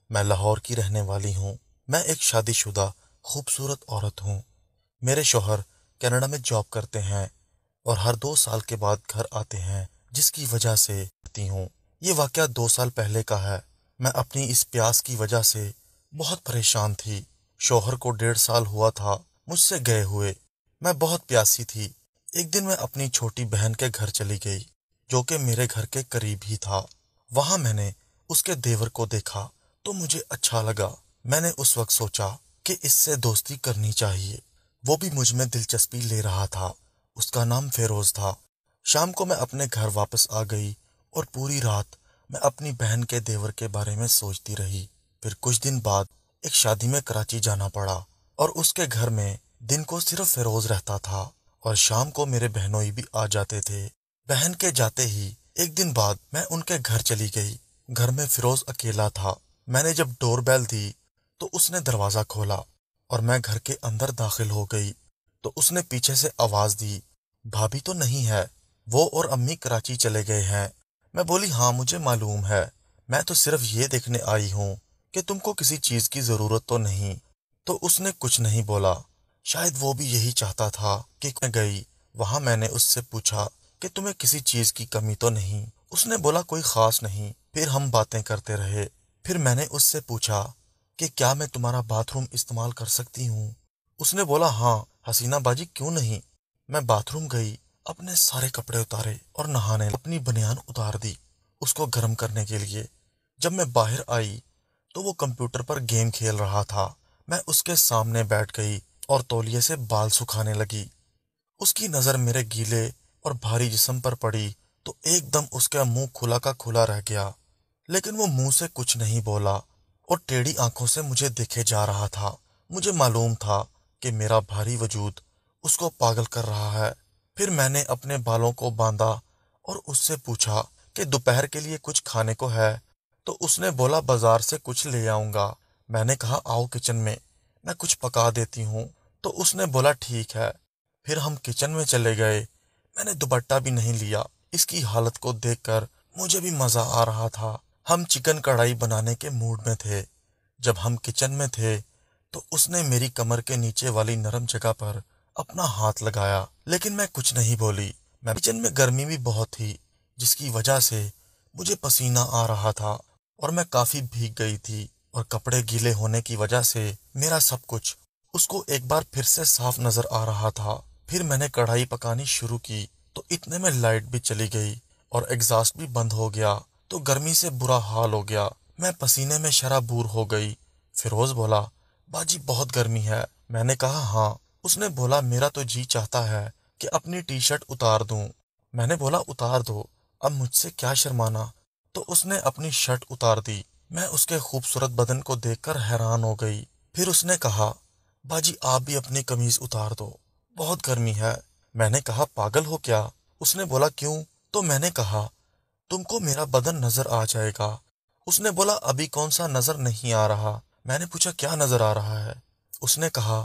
मैं लाहौर की रहने वाली हूँ। मैं एक शादीशुदा खूबसूरत औरत हूँ। मेरे शौहर कनाडा में जॉब करते हैं और हर 2 साल के बाद घर आते हैं, जिसकी वजह से पढ़ती हूँ। ये वाकया 2 साल पहले का है। मैं अपनी इस प्यास की वजह से बहुत परेशान थी। शौहर को 1.5 साल हुआ था मुझसे गए हुए। मैं बहुत प्यासी थी। एक दिन मैं अपनी छोटी बहन के घर चली गई, जो कि मेरे घर के करीब ही था। वहां मैंने उसके देवर को देखा तो मुझे अच्छा लगा। मैंने उस वक्त सोचा कि इससे दोस्ती करनी चाहिए। वो भी मुझ में दिलचस्पी ले रहा था। उसका नाम फेरोज था। शाम को मैं अपने घर वापस आ गई और पूरी रात मैं अपनी बहन के देवर के बारे में सोचती रही। फिर कुछ दिन बाद एक शादी में कराची जाना पड़ा और उसके घर में दिन को सिर्फ फेरोज रहता था और शाम को मेरे बहनोई भी आ जाते थे। बहन के जाते ही एक दिन बाद मैं उनके घर चली गई। घर में फिरोज अकेला था। मैंने जब डोरबेल दी तो उसने दरवाजा खोला और मैं घर के अंदर दाखिल हो गई तो उसने पीछे से आवाज दी, भाभी तो नहीं है? वो और अम्मी कराची चले गए हैं। मैं बोली, हाँ मुझे मालूम है। मैं तो सिर्फ ये देखने आई हूँ कि तुमको किसी चीज की जरूरत तो नहीं। तो उसने कुछ नहीं बोला। शायद वो भी यही चाहता था कि मैं गई। वहां मैंने उससे पूछा कि तुम्हें किसी चीज की कमी तो नहीं? उसने बोला कोई खास नहीं। फिर हम बातें करते रहे। फिर मैंने उससे पूछा कि क्या मैं तुम्हारा बाथरूम इस्तेमाल कर सकती हूँ? उसने बोला हाँ हसीना बाजी, क्यों नहीं। मैं बाथरूम गई, अपने सारे कपड़े उतारे और नहाने अपनी बनियान उतार दी उसको गर्म करने के लिए। जब मैं बाहर आई तो वो कंप्यूटर पर गेम खेल रहा था। मैं उसके सामने बैठ गई और तौलिए से बाल सुखाने लगी। उसकी नजर मेरे गीले और भारी जिस्म पर पड़ी तो एकदम उसका मुंह खुला का खुला रह गया, लेकिन वो मुंह से कुछ नहीं बोला और टेढ़ी आंखों से मुझे देखे जा रहा था। मुझे मालूम था कि मेरा भारी वजूद उसको पागल कर रहा है। फिर मैंने अपने बालों को बांधा और उससे पूछा कि दोपहर के लिए कुछ खाने को है? तो उसने बोला बाजार से कुछ ले आऊंगा। मैंने कहा आओ किचन में, मैं कुछ पका देती हूँ। तो उसने बोला ठीक है। फिर हम किचन में चले गए। मैंने दुपट्टा भी नहीं लिया। इसकी हालत को देखकर मुझे भी मजा आ रहा था। हम चिकन कढ़ाई बनाने के मूड में थे। जब हम किचन में थे तो उसने मेरी कमर के नीचे वाली नरम जगह पर अपना हाथ लगाया, लेकिन मैं कुछ नहीं बोली। मैं किचन में गर्मी भी बहुत थी, जिसकी वजह से मुझे पसीना आ रहा था और मैं काफी भीग गई थी और कपड़े गीले होने की वजह से मेरा सब कुछ उसको एक बार फिर से साफ नजर आ रहा था। फिर मैंने कढ़ाई पकानी शुरू की तो इतने में लाइट भी चली गई और एग्जॉस्ट भी बंद हो गया तो गर्मी से बुरा हाल हो गया। मैं पसीने में शराबूर हो गई। फिरोज बोला, बाजी बहुत गर्मी है। मैंने कहा हाँ। उसने बोला मेरा तो जी चाहता है कि अपनी टी शर्ट उतार दूं। मैंने बोला उतार दो, अब मुझसे क्या शर्माना। तो उसने अपनी शर्ट उतार दी। मैं उसके खूबसूरत बदन को देखकर हैरान हो गई। फिर उसने कहा, बाजी आप भी अपनी कमीज उतार दो, बहुत गर्मी है। मैंने कहा पागल हो क्या? उसने बोला क्यों? तो मैंने कहा तुमको मेरा बदन नजर आ जाएगा। उसने बोला अभी कौन सा नजर नहीं आ रहा। मैंने पूछा क्या नजर आ रहा है? उसने कहा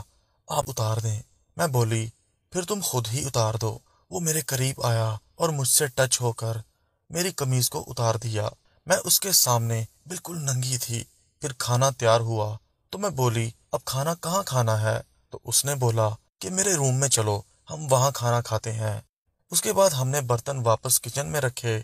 आप उतार दें। मैं बोली फिर तुम खुद ही उतार दो। वो मेरे करीब आया और मुझसे टच होकर मेरी कमीज को उतार दिया। मैं उसके सामने बिल्कुल नंगी थी। फिर खाना तैयार हुआ तो मैं बोली अब खाना कहाँ खाना है? तो उसने बोला कि मेरे रूम में चलो, हम वहां खाना खाते हैं। उसके बाद हमने बर्तन वापस किचन में रखे।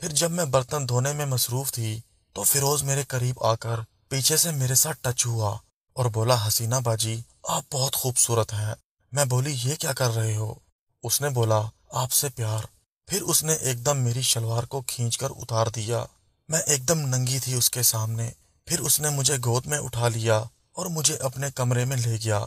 फिर जब मैं बर्तन धोने में मसरूफ थी तो फिरोज मेरे करीब आकर पीछे से मेरे साथ टच हुआ और बोला हसीना बाजी आप बहुत खूबसूरत हैं। मैं बोली ये क्या कर रहे हो? उसने बोला आपसे प्यार। फिर उसने एकदम मेरी शलवार को खींचकर उतार दिया। मैं एकदम नंगी थी उसके सामने। फिर उसने मुझे गोद में उठा लिया और मुझे अपने कमरे में ले गया।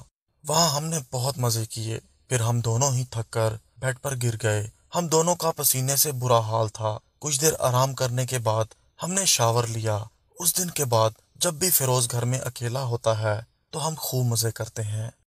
वहां हमने बहुत मजे किए। फिर हम दोनों ही थक कर बेड पर गिर गए। हम दोनों का पसीने से बुरा हाल था। कुछ देर आराम करने के बाद हमने शावर लिया। उस दिन के बाद जब भी फिरोज घर में अकेला होता है तो हम खूब मजे करते हैं।